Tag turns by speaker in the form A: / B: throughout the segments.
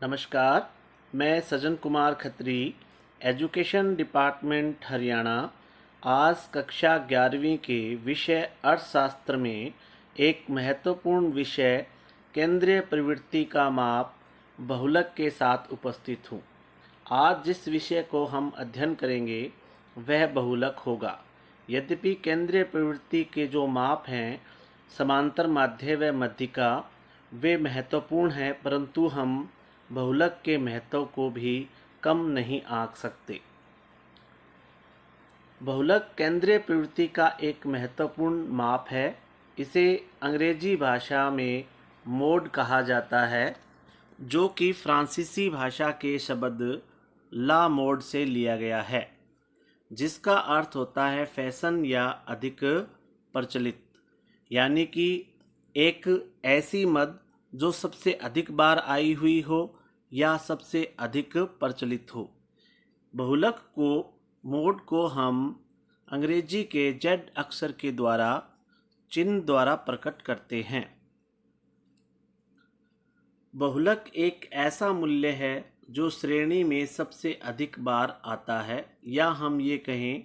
A: नमस्कार, मैं Sajjan Kumar Khatri, education department Haryana. आज कक्षा 11वीं के विषय अर्थशास्त्र में एक महत्वपूर्ण विषय केंद्रीय प्रवृत्ति का माप बहुलक के साथ उपस्थित हूँ। आज जिस विषय को हम अध्ययन करेंगे वह बहुलक होगा। यद्यपि केंद्रीय प्रवृत्ति के जो माप हैं, समांतर माध्य व मध्यिका, वे महत्वपूर्ण हैं, परंतु हम बहुलक के महत्व को भी कम नहीं आंक सकते। बहुलक केंद्रीय प्रवृत्ति का एक महत्वपूर्ण माप है। इसे अंग्रेजी भाषा में मोड कहा जाता है, जो कि फ्रांसीसी भाषा के शब्द ला मोड से लिया गया है, जिसका अर्थ होता है फैशन या अधिक प्रचलित। यानी कि एक ऐसी मद जो सबसे अधिक बार आई हुई हो या सबसे अधिक प्रचलित हो। बहुलक को मोड को हम अंग्रेजी के जेड अक्षर के द्वारा चिन्ह द्वारा प्रकट करते हैं। बहुलक एक ऐसा मूल्य है जो श्रेणी में सबसे अधिक बार आता है, या हम ये कहें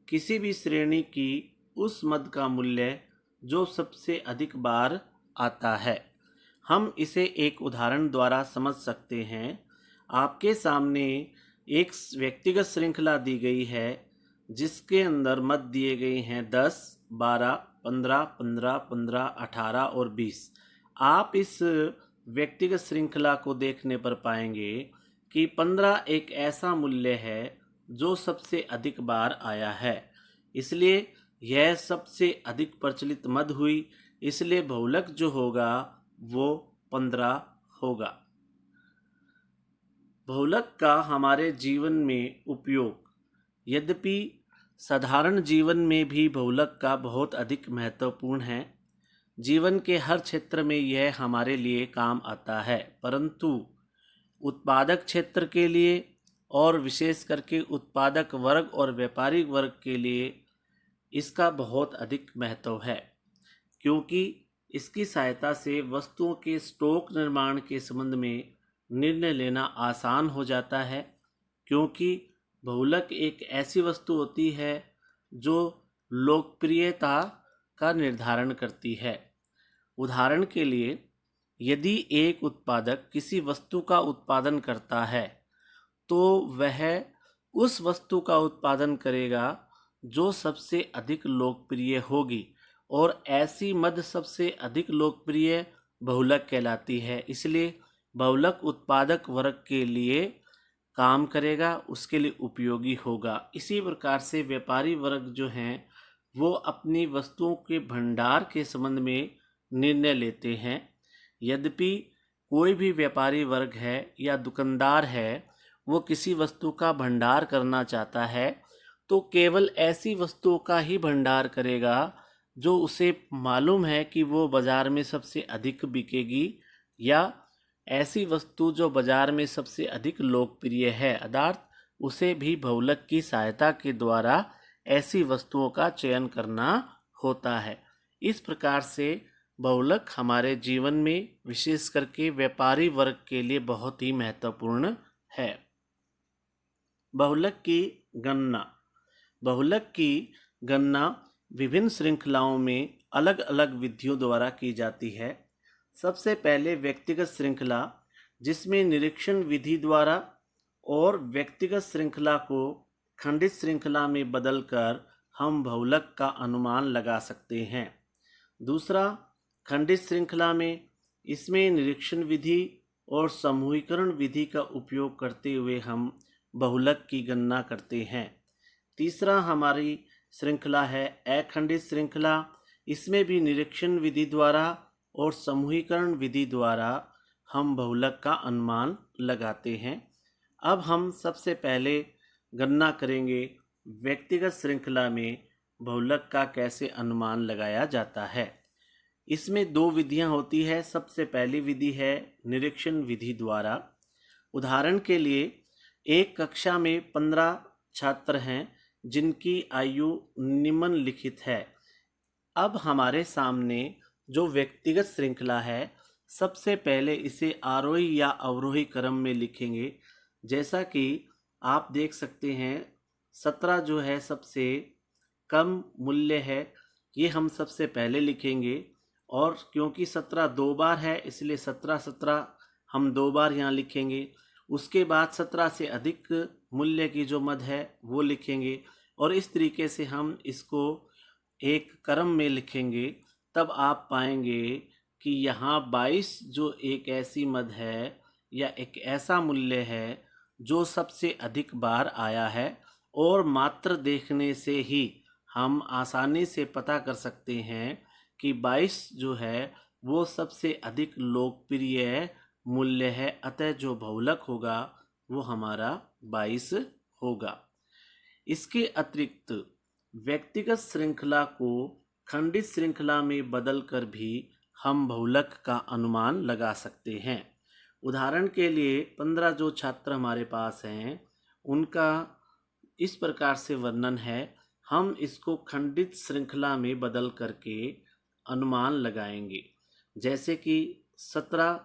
A: किसी भी श्रेणी की उस मद का मूल्य जो सबसे अधिक बार आता है। हम इसे एक उदाहरण द्वारा समझ सकते हैं। आपके सामने एक व्यक्तिगत श्रृंखला दी गई है जिसके अंदर मद दिए गए हैं 10, 12, 15, 15, 15, 18 और 20। आप इस व्यक्तिगत श्रृंखला को देखने पर पाएंगे कि 15 एक ऐसा मूल्य है जो सबसे अधिक बार आया है, इसलिए यह सबसे अधिक प्रचलित मद हुई। इसलिए बहुलक जो होगा वो 15 होगा। बहुलक का हमारे जीवन में उपयोग, यद्यपि साधारण जीवन में भी बहुलक का बहुत अधिक महत्वपूर्ण है। जीवन के हर क्षेत्र में यह हमारे लिए काम आता है, परंतु उत्पादक क्षेत्र के लिए और विशेष करके उत्पादक वर्ग और व्यापारिक वर्ग के लिए इसका बहुत अधिक महत्व है, क्योंकि इसकी सहायता से वस्तुओं के स्टॉक निर्माण के संबंध में निर्णय लेना आसान हो जाता है। क्योंकि बहुलक एक ऐसी वस्तु होती है जो लोकप्रियता का निर्धारण करती है। उदाहरण के लिए, यदि एक उत्पादक किसी वस्तु का उत्पादन करता है तो वह उस वस्तु का उत्पादन करेगा जो सबसे अधिक लोकप्रिय होगी, और ऐसी मद सबसे अधिक लोकप्रिय बहुलक कहलाती है। इसलिए बहुलक उत्पादक वर्ग के लिए काम करेगा, उसके लिए उपयोगी होगा। इसी प्रकार से व्यापारी वर्ग जो हैं वो अपनी वस्तुओं के भंडार के संबंध में निर्णय लेते हैं। यद्यपि कोई भी व्यापारी वर्ग है या दुकानदार है, वो किसी वस्तु का भंडार करना चाहता है तो केवल ऐसी वस्तुओं का ही भंडार करेगा जो उसे मालूम है कि वो बाज़ार में सबसे अधिक बिकेगी, या ऐसी वस्तु जो बाज़ार में सबसे अधिक लोकप्रिय है, अर्थात उसे भी बहुलक की सहायता के द्वारा ऐसी वस्तुओं का चयन करना होता है। इस प्रकार से बहुलक हमारे जीवन में विशेष करके व्यापारी वर्ग के लिए बहुत ही महत्वपूर्ण है। बहुलक की गणना। बहुलक की गणना विभिन्न श्रृंखलाओं में अलग अलग विधियों द्वारा की जाती है। सबसे पहले व्यक्तिगत श्रृंखला, जिसमें निरीक्षण विधि द्वारा और व्यक्तिगत श्रृंखला को खंडित श्रृंखला में बदलकर हम बहुलक का अनुमान लगा सकते हैं। दूसरा, खंडित श्रृंखला में, इसमें निरीक्षण विधि और समूहीकरण विधि का उपयोग करते हुए हम बहुलक की गणना करते हैं। तीसरा हमारी श्रृंखला है अखंडित श्रृंखला। इसमें भी निरीक्षण विधि द्वारा और समूहीकरण विधि द्वारा हम बहुलक का अनुमान लगाते हैं। अब हम सबसे पहले गणना करेंगे व्यक्तिगत श्रृंखला में बहुलक का कैसे अनुमान लगाया जाता है। इसमें दो विधियां होती है। सबसे पहली विधि है निरीक्षण विधि द्वारा। उदाहरण के लिए, एक कक्षा में 15 छात्र हैं जिनकी आयु निम्नलिखित है। अब हमारे सामने जो व्यक्तिगत श्रृंखला है, सबसे पहले इसे आरोही या अवरोही क्रम में लिखेंगे। जैसा कि आप देख सकते हैं 17 जो है सबसे कम मूल्य है, ये हम सबसे पहले लिखेंगे। और क्योंकि 17 दो बार है इसलिए 17 हम दो बार यहाँ लिखेंगे। उसके बाद 17 से अधिक मूल्य की जो मद है वो लिखेंगे और इस तरीके से हम इसको एक क्रम में लिखेंगे। तब आप पाएंगे कि यहाँ 22 जो एक ऐसी मद है या एक ऐसा मूल्य है जो सबसे अधिक बार आया है और मात्र देखने से ही हम आसानी से पता कर सकते हैं कि 22 जो है वो सबसे अधिक लोकप्रिय मूल्य है। अतः जो बहुलक होगा वो हमारा 22 होगा। इसके अतिरिक्त व्यक्तिगत श्रृंखला को खंडित श्रृंखला में बदलकर भी हम बहुलक का अनुमान लगा सकते हैं। उदाहरण के लिए 15 जो छात्र हमारे पास हैं उनका इस प्रकार से वर्णन है। हम इसको खंडित श्रृंखला में बदल करके अनुमान लगाएंगे। जैसे कि 17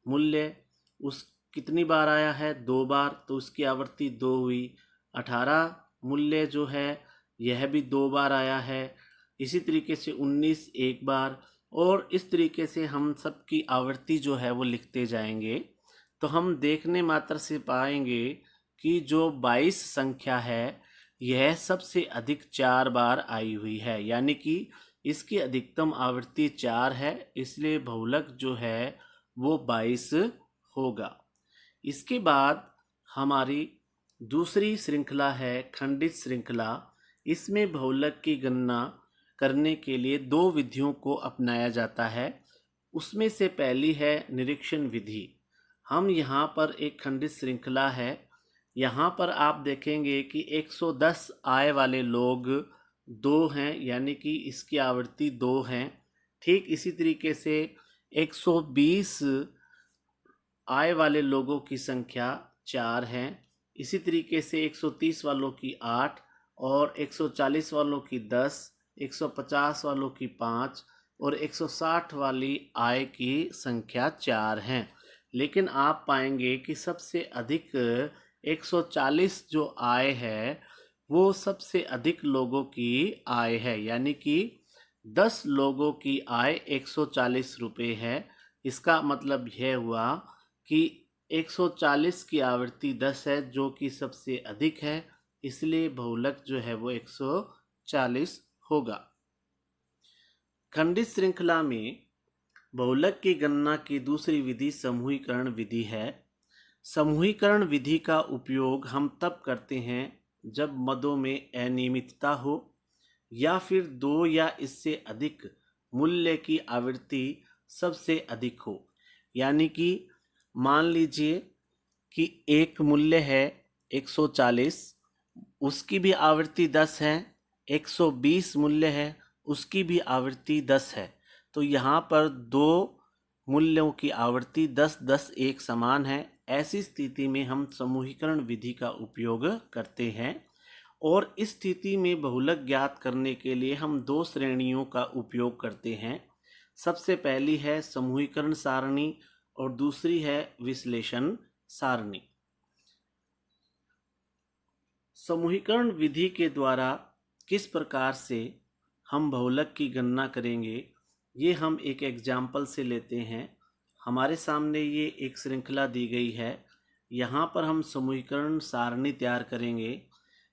A: मूल्य उस कितनी बार आया है, 2 बार, तो उसकी आवृत्ति 2 हुई। 18 मूल्य जो है यह भी 2 बार आया है। इसी तरीके से 19 एक बार, और इस तरीके से हम सबकी आवृत्ति जो है वो लिखते जाएंगे। तो हम देखने मात्र से पाएंगे कि जो 22 संख्या है यह सबसे अधिक 4 बार आई हुई है, यानी कि इसकी अधिकतम आवृत्ति 4 है, इसलिए बहुलक जो है वो 22 होगा। इसके बाद हमारी दूसरी श्रृंखला है खंडित श्रृंखला। इसमें बहुलक की गणना करने के लिए 2 विधियों को अपनाया जाता है। उसमें से पहली है निरीक्षण विधि। हम यहाँ पर एक खंडित श्रृंखला है, यहाँ पर आप देखेंगे कि 110 आय वाले लोग 2 हैं, यानी कि इसकी आवृत्ति 2 हैं। ठीक इसी तरीके से 120 आय वाले लोगों की संख्या 4 हैं। इसी तरीके से 130 वालों की 8 और 140 वालों की 10, 150 वालों की 5 और 160 वाली आय की संख्या 4 हैं। लेकिन आप पाएंगे कि सबसे अधिक 140 जो आय है वो सबसे अधिक लोगों की आय है, यानी कि 10 लोगों की आय 140 रुपये है। इसका मतलब यह हुआ कि 140 की आवृत्ति 10 है जो कि सबसे अधिक है, इसलिए बहुलक जो है वो 140 होगा। खंडित श्रृंखला में बहुलक की गणना की दूसरी विधि समूहीकरण विधि है। समूहीकरण विधि का उपयोग हम तब करते हैं जब मदों में अनियमितता हो या फिर 2 या इससे अधिक मूल्य की आवृत्ति सबसे अधिक हो। यानी कि मान लीजिए कि एक मूल्य है 140, उसकी भी आवृत्ति 10 है। 120 मूल्य है, उसकी भी आवृत्ति 10 है। तो यहाँ पर 2 मूल्यों की आवृत्ति 10-10 एक समान है। ऐसी स्थिति में हम समूहीकरण विधि का उपयोग करते हैं और इस स्थिति में बहुलक ज्ञात करने के लिए हम 2 श्रेणियों का उपयोग करते हैं। सबसे पहली है समूहीकरण सारणी और दूसरी है विश्लेषण सारणी। समूहीकरण विधि के द्वारा किस प्रकार से हम बहुलक की गणना करेंगे, ये हम एक एग्जाम्पल से लेते हैं। हमारे सामने ये एक श्रृंखला दी गई है, यहाँ पर हम समूहीकरण सारणी तैयार करेंगे।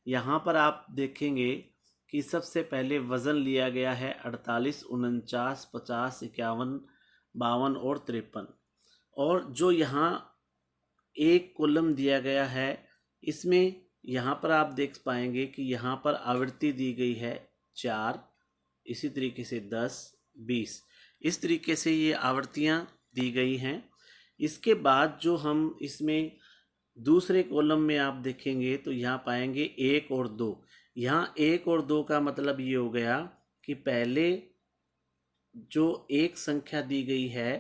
A: यहाँ पर आप देखेंगे कि सबसे पहले वज़न लिया गया है 48, 49, 50, 51, 52 और 53, और जो यहाँ एक कॉलम दिया गया है इसमें यहाँ पर आप देख पाएंगे कि यहाँ पर आवृत्ति दी गई है 4, इसी तरीके से 10, 20, इस तरीके से ये आवृत्तियाँ दी गई हैं। इसके बाद जो हम इसमें दूसरे कॉलम में आप देखेंगे तो यहाँ पाएंगे 1 और 2। यहाँ 1 और 2 का मतलब ये हो गया कि पहले जो एक संख्या दी गई है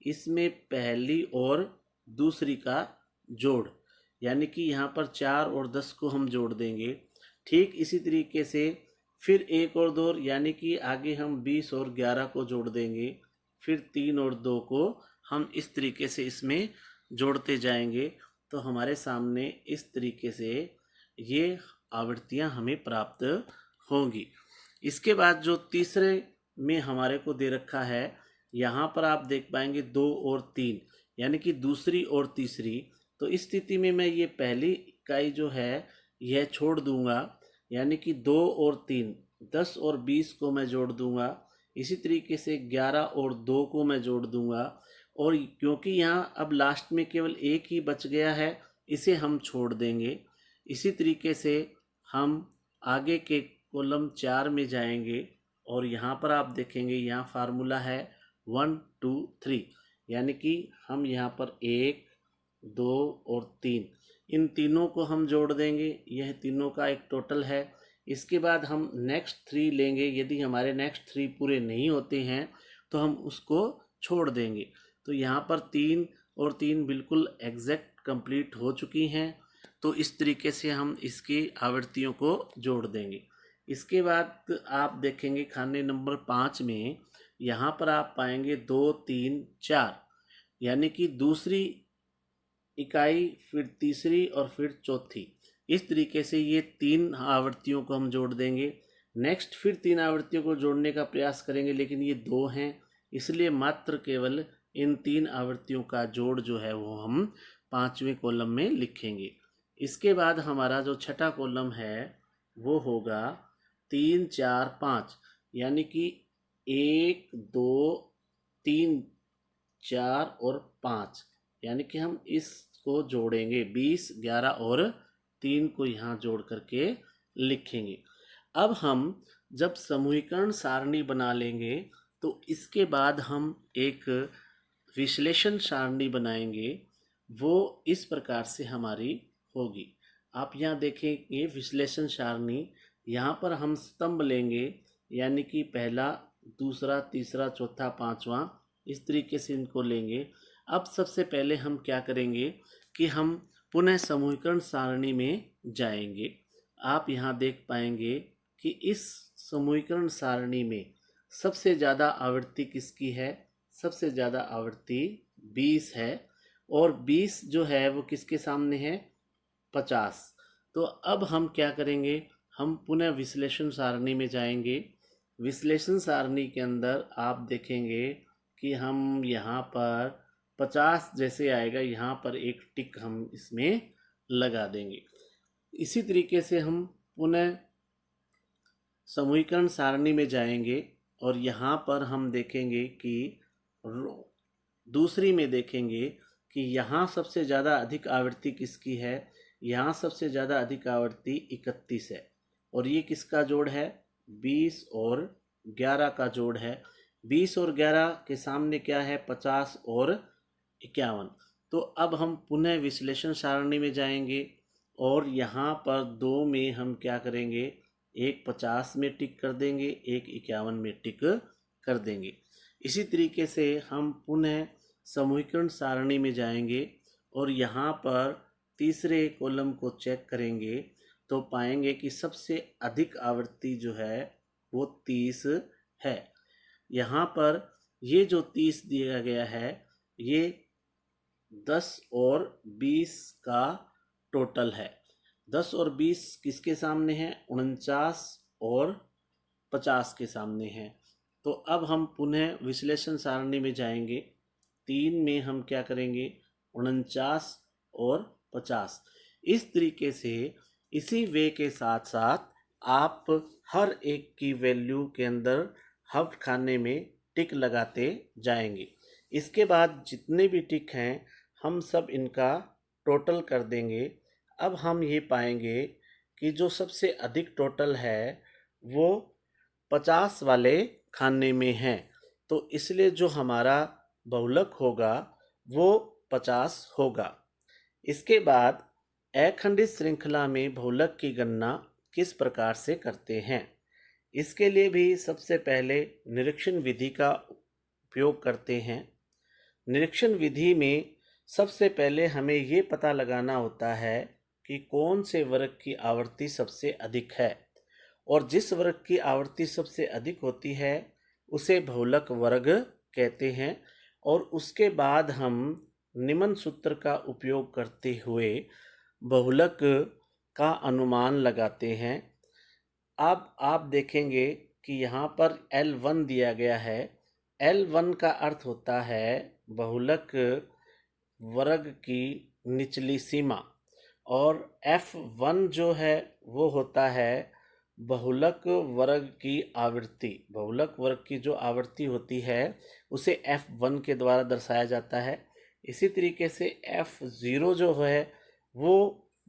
A: इसमें पहली और दूसरी का जोड़, यानी कि यहाँ पर 4 और 10 को हम जोड़ देंगे। ठीक इसी तरीके से फिर 1 और 2, यानी कि आगे हम 20 और 11 को जोड़ देंगे। फिर 3 और 2 को हम इस तरीके से इसमें जोड़ते जाएंगे तो हमारे सामने इस तरीके से ये आवृत्तियां हमें प्राप्त होंगी। इसके बाद जो तीसरे में हमारे को दे रखा है, यहाँ पर आप देख पाएंगे 2 और 3, यानी कि दूसरी और तीसरी। तो इस स्थिति में मैं ये पहली इकाई जो है यह छोड़ दूंगा, यानी कि 2 और 3, 10 और 20 को मैं जोड़ दूंगा। इसी तरीके से 11 और 2 को मैं जोड़ दूंगा। और क्योंकि यहाँ अब लास्ट में केवल एक ही बच गया है, इसे हम छोड़ देंगे। इसी तरीके से हम आगे के कॉलम 4 में जाएंगे और यहाँ पर आप देखेंगे यहाँ फार्मूला है 1 2 3, यानी कि हम यहाँ पर 1 2 और 3, इन तीनों को हम जोड़ देंगे। यह तीनों का एक टोटल है। इसके बाद हम नेक्स्ट 3 लेंगे। यदि हमारे नेक्स्ट 3 पूरे नहीं होते हैं तो हम उसको छोड़ देंगे। तो यहाँ पर 3 और 3 बिल्कुल एग्जैक्ट कंप्लीट हो चुकी हैं। तो इस तरीके से हम इसकी आवृत्तियों को जोड़ देंगे। इसके बाद आप देखेंगे खाने नंबर 5 में, यहाँ पर आप पाएंगे 2 3 4, यानी कि दूसरी इकाई, फिर तीसरी और फिर चौथी। इस तरीके से ये 3 आवृत्तियों को हम जोड़ देंगे। नेक्स्ट फिर 3 आवृत्तियों को जोड़ने का प्रयास करेंगे, लेकिन ये 2 हैं, इसलिए मात्र केवल इन 3 आवृत्तियों का जोड़ जो है वो हम 5वें कॉलम में लिखेंगे। इसके बाद हमारा जो छठा कॉलम है वो होगा 3 4 5, यानी कि 1 2 3 4 और 5, यानी कि हम इसको जोड़ेंगे 20 11 और 3 को यहाँ जोड़ करके लिखेंगे। अब हम जब समूहीकरण सारणी बना लेंगे तो इसके बाद हम एक विश्लेषण सारणी बनाएंगे। वो इस प्रकार से हमारी होगी। आप यहाँ देखेंगे विश्लेषण सारणी, यहाँ पर हम स्तंभ लेंगे, यानी कि पहला दूसरा तीसरा चौथा पांचवा, इस तरीके से इनको लेंगे। अब सबसे पहले हम क्या करेंगे कि हम पुनः समूहीकरण सारणी में जाएंगे। आप यहाँ देख पाएंगे कि इस समूहीकरण सारणी में सबसे ज़्यादा आवृत्ति किसकी है? सबसे ज़्यादा आवृत्ति 20 है, और 20 जो है वो किसके सामने है? 50। तो अब हम क्या करेंगे, हम पुनः विश्लेषण सारणी में जाएंगे। विश्लेषण सारणी के अंदर आप देखेंगे कि हम यहाँ पर 50 जैसे आएगा, यहाँ पर एक टिक हम इसमें लगा देंगे। इसी तरीके से हम पुनः समूहीकरण सारणी में जाएंगे और यहाँ पर हम देखेंगे कि दूसरी में देखेंगे कि यहाँ सबसे ज़्यादा अधिक आवृत्ति किसकी है? यहाँ सबसे ज़्यादा अधिक आवृत्ति 31 है, और ये किसका जोड़ है? 20 और 11 का जोड़ है। 20 और 11 के सामने क्या है? 50 और 51। तो अब हम पुनः विश्लेषण सारणी में जाएंगे और यहाँ पर 2 में हम क्या करेंगे? एक 50 में टिक कर देंगे, एक 51 में टिक कर देंगे। इसी तरीके से हम पुनः समूहीकरण सारणी में जाएंगे और यहाँ पर तीसरे कॉलम को चेक करेंगे तो पाएंगे कि सबसे अधिक आवृत्ति जो है वो 30 है। यहाँ पर ये जो 30 दिया गया है ये 10 और 20 का टोटल है। 10 और 20 किसके सामने है? 49 और 50 के सामने है। तो अब हम पुनः विश्लेषण सारणी में जाएंगे। 3 में हम क्या करेंगे? 49 और 50। इस तरीके से इसी वे के साथ साथ आप हर एक की वैल्यू के अंदर हर खाने में टिक लगाते जाएंगे। इसके बाद जितने भी टिक हैं हम सब इनका टोटल कर देंगे। अब हम ये पाएंगे कि जो सबसे अधिक टोटल है वो 50 वाले खाने में है, तो इसलिए जो हमारा बहुलक होगा वो 50 होगा। इसके बाद अखंडित श्रृंखला में बहुलक की गणना किस प्रकार से करते हैं? इसके लिए भी सबसे पहले निरीक्षण विधि का उपयोग करते हैं। निरीक्षण विधि में सबसे पहले हमें ये पता लगाना होता है कि कौन से वर्ग की आवृत्ति सबसे अधिक है, और जिस वर्ग की आवृत्ति सबसे अधिक होती है उसे बहुलक वर्ग कहते हैं। और उसके बाद हम निम्न सूत्र का उपयोग करते हुए बहुलक का अनुमान लगाते हैं। अब आप देखेंगे कि यहाँ पर L1 दिया गया है। L1 का अर्थ होता है बहुलक वर्ग की निचली सीमा, और F1 जो है वो होता है बहुलक वर्ग की आवृत्ति। बहुलक वर्ग की जो आवृत्ति होती है उसे F1 के द्वारा दर्शाया जाता है। इसी तरीके से F0 जो है वो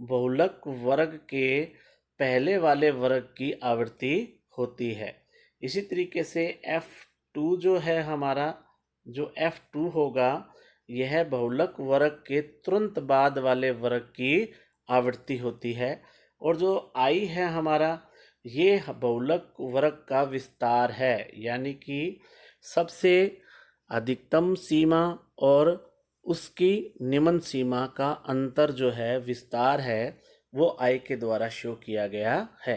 A: बहुलक वर्ग के पहले वाले वर्ग की आवृत्ति होती है। इसी तरीके से F2 जो है हमारा, जो F2 होगा यह बहुलक वर्ग के तुरंत बाद वाले वर्ग की आवृत्ति होती है। और जो I है हमारा, ये बहुलक वर्ग का विस्तार है, यानी कि सबसे अधिकतम सीमा और उसकी निम्न सीमा का अंतर जो है, विस्तार है, वो I के द्वारा शो किया गया है।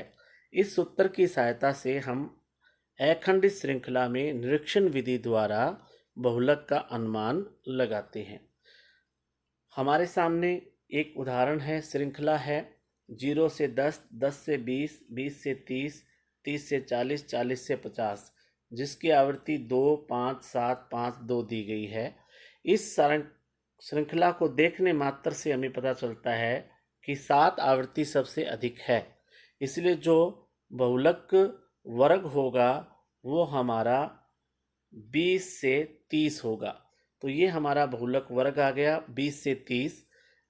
A: इस सूत्र की सहायता से हम अखंडित श्रृंखला में निरीक्षण विधि द्वारा बहुलक का अनुमान लगाते हैं। हमारे सामने एक उदाहरण है, श्रृंखला है 0 से 10, 10 से 20, 20 से 30, 30 से 40, 40 से 50, जिसकी आवृत्ति 2, 5, 7, 5, 2 दी गई है। इस श्रृंखला को देखने मात्र से हमें पता चलता है कि 7 आवृत्ति सबसे अधिक है। इसलिए जो बहुलक वर्ग होगा वो हमारा 20 से 30 होगा। तो ये हमारा बहुलक वर्ग आ गया 20 से 30,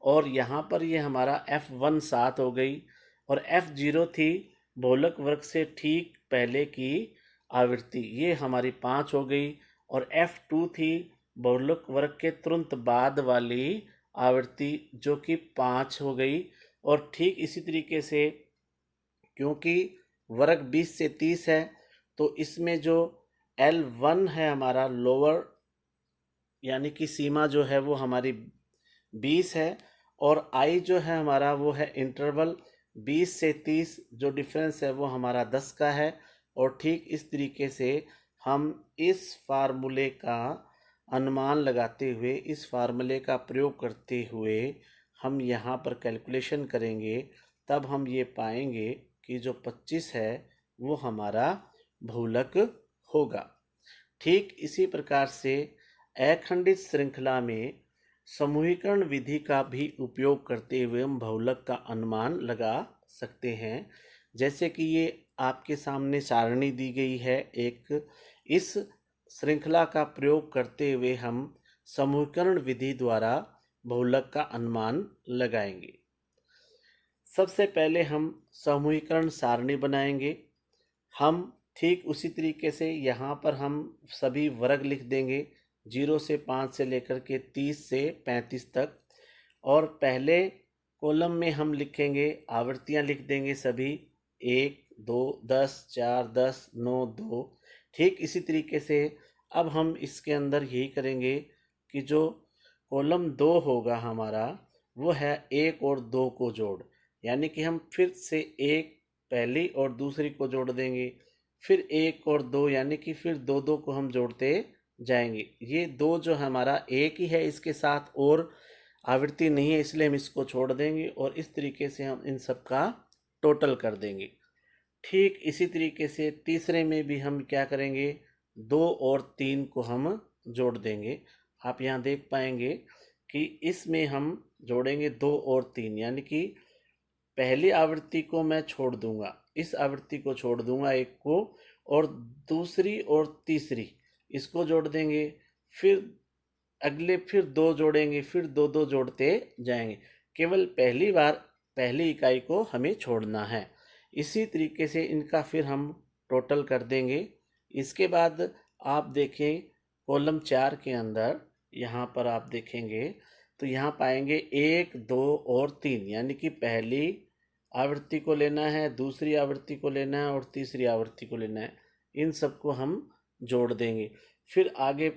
A: और यहाँ पर ये हमारा F1 7 हो गई, और F0 थी बहुलक वर्ग से ठीक पहले की आवृत्ति, ये हमारी 5 हो गई, और F2 थी बहुलक वर्ग के तुरंत बाद वाली आवृत्ति जो कि 5 हो गई। और ठीक इसी तरीके से क्योंकि वर्ग 20 से 30 है तो इसमें जो L1 है हमारा लोअर, यानी कि सीमा जो है वो हमारी 20 है, और I जो है हमारा वो है इंटरवल 20 से 30, जो डिफरेंस है वो हमारा 10 का है। और ठीक इस तरीके से हम इस फार्मूले का अनुमान लगाते हुए, इस फार्मूले का प्रयोग करते हुए हम यहाँ पर कैलकुलेशन करेंगे, तब हम ये पाएंगे कि जो 25 है वो हमारा बहुलक होगा। ठीक इसी प्रकार से अखंडित श्रृंखला में समूहीकरण विधि का भी उपयोग करते हुए हम बहुलक का अनुमान लगा सकते हैं। जैसे कि ये आपके सामने सारणी दी गई है एक, इस श्रृंखला का प्रयोग करते हुए हम समूहीकरण विधि द्वारा बहुलक का अनुमान लगाएंगे। सबसे पहले हम समूहीकरण सारणी बनाएंगे। हम ठीक उसी तरीके से यहाँ पर हम सभी वर्ग लिख देंगे 0 से 5 से लेकर के 30 से 35 तक, और पहले कॉलम में हम लिखेंगे आवृत्तियाँ लिख देंगे सभी 1, 2, 10, 4, 10, 9, 2। ठीक इसी तरीके से अब हम इसके अंदर यही करेंगे कि जो कॉलम 2 होगा हमारा वो है 1 और 2 को जोड़, यानी कि हम फिर से 1 पहली और दूसरी को जोड़ देंगे, फिर 1 और 2, यानी कि फिर 2 को हम जोड़ते जाएंगे। ये 2 जो हमारा एक ही है, इसके साथ और आवृत्ति नहीं है, इसलिए हम इसको छोड़ देंगे, और इस तरीके से हम इन सब का टोटल कर देंगे। ठीक इसी तरीके से तीसरे में भी हम क्या करेंगे, 2 और 3 को हम जोड़ देंगे। आप यहाँ देख पाएंगे कि इसमें हम जोड़ेंगे 2 और 3, यानी कि पहली आवृत्ति को मैं छोड़ दूंगा, इस आवृत्ति को छोड़ दूंगा एक को, और दूसरी और तीसरी इसको जोड़ देंगे, फिर अगले फिर 2 जोड़ेंगे, फिर 2 जोड़ते जाएंगे। केवल पहली बार पहली इकाई को हमें छोड़ना है। इसी तरीके से इनका फिर हम टोटल कर देंगे। इसके बाद आप देखें कॉलम 4 के अंदर, यहाँ पर आप देखेंगे तो यहाँ पाएंगे 1, 2 और 3, यानी कि पहली आवृत्ति को लेना है, दूसरी आवृत्ति को लेना है और तीसरी आवृत्ति को लेना है। इन सबको हम जोड़ देंगे, फिर आगे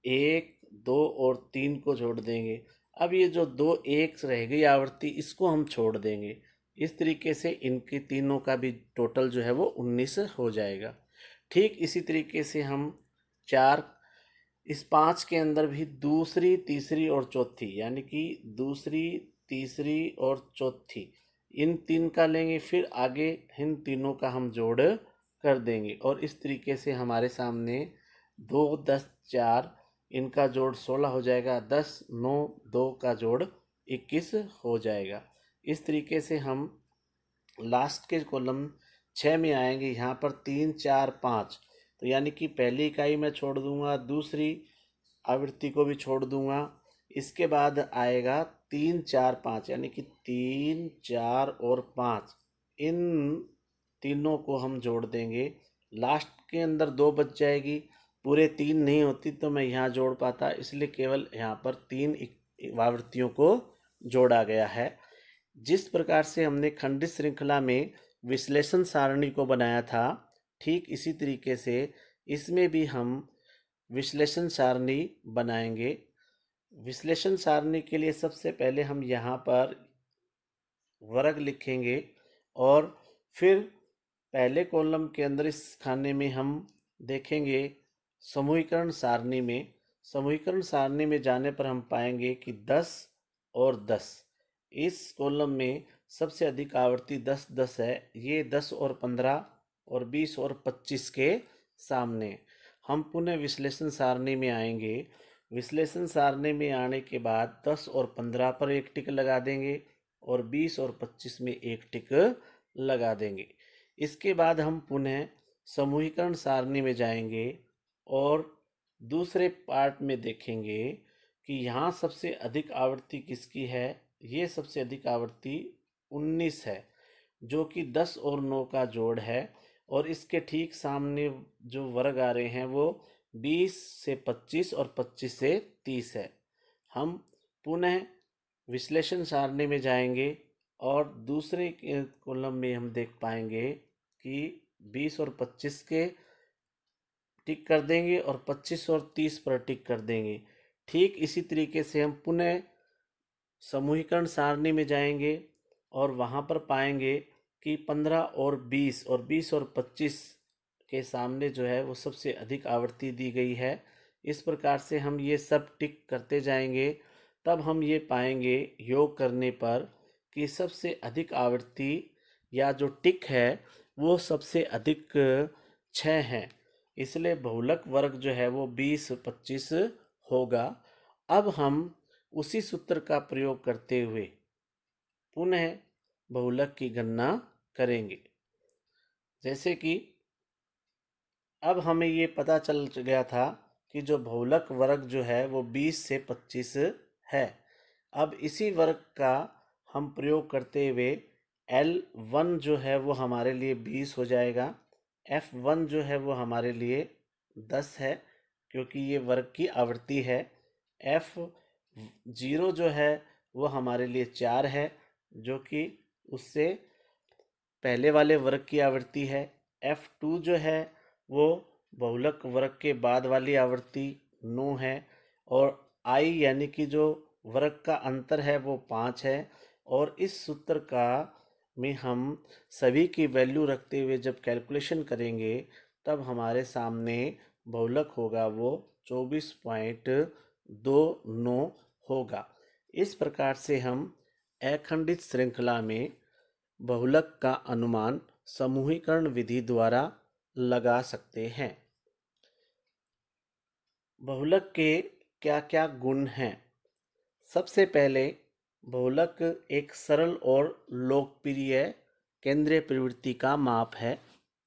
A: 1, 2 और 3 को जोड़ देंगे। अब ये जो 2, 1 रह गई आवृत्ति, इसको हम छोड़ देंगे। इस तरीके से इनकी तीनों का भी टोटल जो है वो 19 हो जाएगा। ठीक इसी तरीके से हम 4 इस 5 के अंदर भी दूसरी, तीसरी और चौथी, यानी कि दूसरी, तीसरी और चौथी, इन 3 का लेंगे, फिर आगे इन तीनों का हम जोड़ कर देंगे और इस तरीके से हमारे सामने 2, 10, 4, इनका जोड़ 16 हो जाएगा, 10, 9, 2 का जोड़ 21 हो जाएगा। इस तरीके से हम लास्ट के कॉलम 6 में आएंगे। यहाँ पर 3, 4, 5, तो यानी कि पहली इकाई मैं छोड़ दूंगा, दूसरी आवृत्ति को भी छोड़ दूंगा। इसके बाद आएगा 3, 4, 5, यानी कि 3, 4 और 5, इन तीनों को हम जोड़ देंगे। लास्ट के अंदर 2 बच जाएगी, पूरे 3 नहीं होती तो मैं यहाँ जोड़ पाता, इसलिए केवल यहाँ पर 3 आवृत्तियों को जोड़ा गया है। जिस प्रकार से हमने खंडित श्रृंखला में विश्लेषण सारणी को बनाया था, ठीक इसी तरीके से इसमें भी हम विश्लेषण सारणी बनाएंगे। विश्लेषण सारणी के लिए सबसे पहले हम यहाँ पर वर्ग लिखेंगे और फिर पहले कॉलम के अंदर इस खाने में हम देखेंगे समूहीकरण सारणी में। समूहीकरण सारणी में जाने पर हम पाएंगे कि 10 और 10, इस कॉलम में सबसे अधिक आवृत्ति 10, 10 है। ये 10 और 15 और 20 और 25 के सामने। हम पुनः विश्लेषण सारणी में आएंगे। विश्लेषण सारणी में आने के बाद 10 और 15 पर एक टिक लगा देंगे और 20 और 25 में एक टिक लगा देंगे। इसके बाद हम पुनः समूहीकरण सारणी में जाएंगे और दूसरे पार्ट में देखेंगे कि यहाँ सबसे अधिक आवृत्ति किसकी है। ये सबसे अधिक आवृत्ति 19 है, जो कि 10 और 9 का जोड़ है और इसके ठीक सामने जो वर्ग आ रहे हैं वो 20 से 25 और 25 से 30 है। हम पुनः विश्लेषण सारणी में जाएंगे और दूसरे कॉलम में हम देख पाएंगे कि 20 और 25 के टिक कर देंगे और 25 और 30 पर टिक कर देंगे। ठीक इसी तरीके से हम पुनः समूहीकरण सारणी में जाएंगे और वहाँ पर पाएंगे कि 15 और 20 और 20 और 25 के सामने जो है वो सबसे अधिक आवृत्ति दी गई है। इस प्रकार से हम ये सब टिक करते जाएंगे, तब हम ये पाएंगे योग करने पर कि सबसे अधिक आवृत्ति या जो टिक है वो सबसे अधिक 6 है। इसलिए बहुलक वर्ग जो है वो 20, 25 होगा। अब हम उसी सूत्र का प्रयोग करते हुए पुनः बहुलक की गणना करेंगे। जैसे कि अब हमें ये पता चल गया था कि जो बहुलक वर्ग जो है वो 20 से 25 है। अब इसी वर्ग का हम प्रयोग करते हुए L1 जो है वो हमारे लिए 20 हो जाएगा, F1 जो है वो हमारे लिए 10 है क्योंकि ये वर्ग की आवृत्ति है, F0 जो है वो हमारे लिए 4 है जो कि उससे पहले वाले वर्ग की आवृत्ति है, F2 जो है वो बहुलक वर्ग के बाद वाली आवृत्ति 9 है और I यानी कि जो वर्ग का अंतर है वो 5 है। और इस सूत्र का में हम सभी की वैल्यू रखते हुए जब कैलकुलेशन करेंगे तब हमारे सामने बहुलक होगा वो 24.29 होगा। इस प्रकार से हम अखंडित श्रृंखला में बहुलक का अनुमान समूहीकरण विधि द्वारा लगा सकते हैं। बहुलक के क्या क्या गुण हैं? सबसे पहले बहुलक एक सरल और लोकप्रिय केंद्रीय प्रवृत्ति का माप है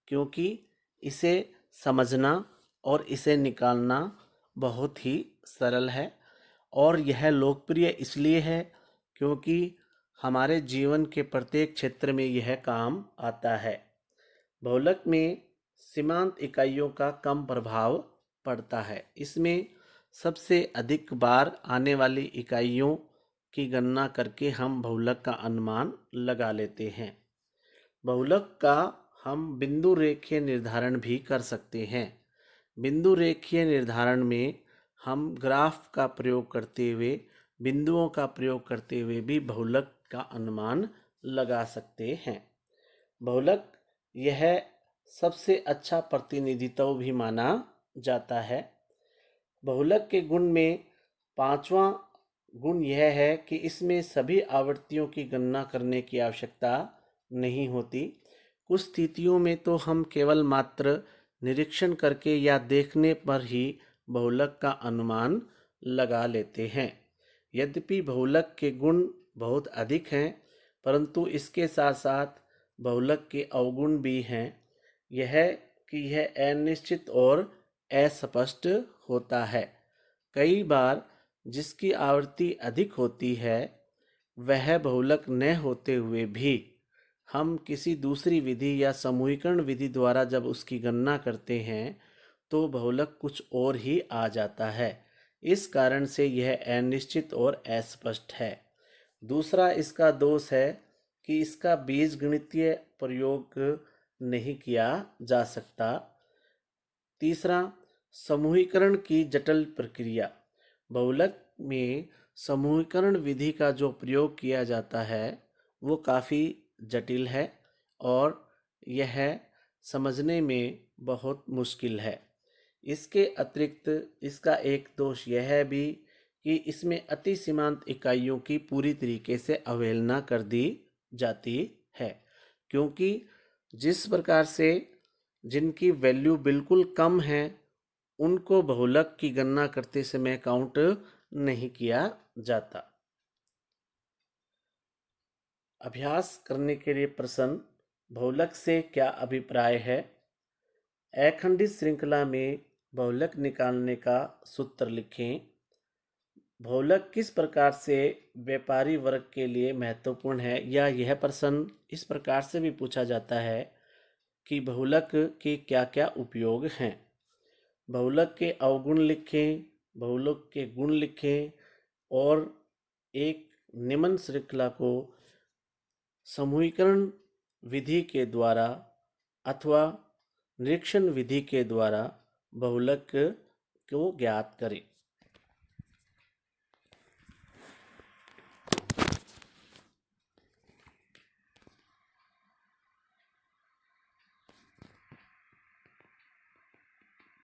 A: क्योंकि इसे समझना और इसे निकालना बहुत ही सरल है और यह लोकप्रिय इसलिए है क्योंकि हमारे जीवन के प्रत्येक क्षेत्र में यह काम आता है। बहुलक में सीमांत इकाइयों का कम प्रभाव पड़ता है। इसमें सबसे अधिक बार आने वाली इकाइयों की गणना करके हम बहुलक का अनुमान लगा लेते हैं। बहुलक का हम बिंदु रेखीय निर्धारण भी कर सकते हैं। बिंदु रेखीय निर्धारण में हम ग्राफ का प्रयोग करते हुए, बिंदुओं का प्रयोग करते हुए भी बहुलक का अनुमान लगा सकते हैं। बहुलक यह सबसे अच्छा प्रतिनिधित्व भी माना जाता है। बहुलक के गुण में पांचवा गुण यह है कि इसमें सभी आवृत्तियों की गणना करने की आवश्यकता नहीं होती। कुछ स्थितियों में तो हम केवल मात्र निरीक्षण करके या देखने पर ही बहुलक का अनुमान लगा लेते हैं। यद्यपि बहुलक के गुण बहुत अधिक हैं, परंतु इसके साथ साथ बहुलक के अवगुण भी हैं। यह कि यह अनिश्चित और अस्पष्ट होता है। कई बार जिसकी आवृत्ति अधिक होती है वह बहुलक न होते हुए भी हम किसी दूसरी विधि या समूहीकरण विधि द्वारा जब उसकी गणना करते हैं तो बहुलक कुछ और ही आ जाता है। इस कारण से यह अनिश्चित और अस्पष्ट है। दूसरा इसका दोष है कि इसका बीजगणितीय प्रयोग नहीं किया जा सकता। तीसरा, समूहीकरण की जटिल प्रक्रिया। बहुलक में समूहीकरण विधि का जो प्रयोग किया जाता है वो काफ़ी जटिल है और यह समझने में बहुत मुश्किल है। इसके अतिरिक्त इसका एक दोष यह है भी कि इसमें अति सीमांत इकाइयों की पूरी तरीके से अवहेलना कर दी जाती है, क्योंकि जिस प्रकार से जिनकी वैल्यू बिल्कुल कम है उनको बहुलक की गणना करते समय काउंट नहीं किया जाता। अभ्यास करने के लिए प्रश्न, बहुलक से क्या अभिप्राय है? अखंडित श्रृंखला में बहुलक निकालने का सूत्र लिखें। बहुलक किस प्रकार से व्यापारी वर्ग के लिए महत्वपूर्ण है? या यह प्रश्न इस प्रकार से भी पूछा जाता है कि बहुलक के क्या क्या उपयोग हैं। बहुलक के अवगुण लिखें, बहुलक के गुण लिखें और एक निम्न श्रृंखला को समूहीकरण विधि के द्वारा अथवा निरीक्षण विधि के द्वारा बहुलक को ज्ञात करें।